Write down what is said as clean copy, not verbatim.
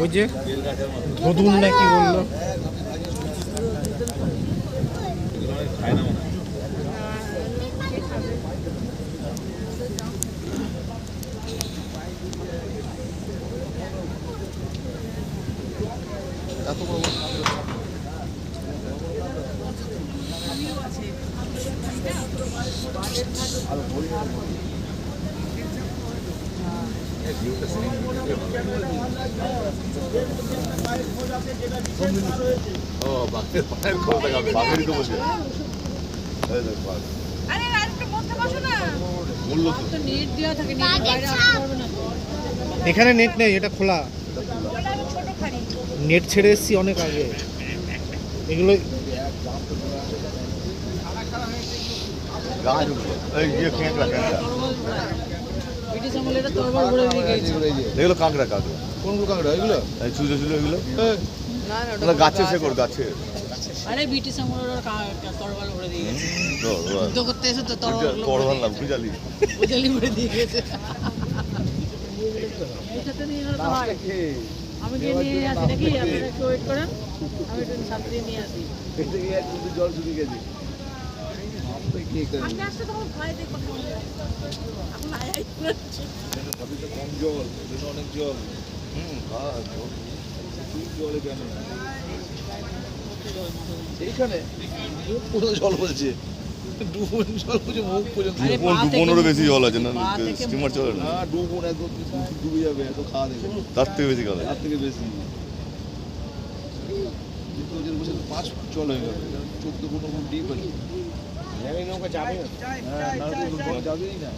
ওই যে ধুধুন না কি বললো, এখানে নেট নেই, এটা খোলা। নেট ছেড়ে এসছি অনেক আগে। এগুলো এগুলো কাঁকড়া কাঁকড়া কোনগুলো কাঁকড়া এগুলো চুজো চুজো এগুলো গাছে শেকড় গাছে। আরে ব্রিটিশ আমলের তরবাল ভরে দিয়ে গেছে, যুদ্ধ করতে এসে তো তরবাল না বুঝালি বুঝালি ভরে দিয়ে গেছে। আমি গিয়ে নিয়ে আসি নাকি, আপনারা একটু ওয়েট করেন, আমি একটু ছাত্রী নিয়ে আসি। জল শুকিয়ে গেছে। কম জল অনেক জল জলে কেন এইখানে পুরো জল বলছে, ডুবন জল বলছে মুখ পর্যন্ত। ডুবনেরও বেশি জল আছে না, স্টিমার চলে না। ডুবন একদম ডুবে যাবে, এত খাওয়া দেবে তার থেকে বেশি খাওয়া, তার থেকে বেশি। বছর 5 ফুট জল হয়ে গেল, 14-15 ফুট ডিপ আছে। নৌকা যাবে যাবেই না।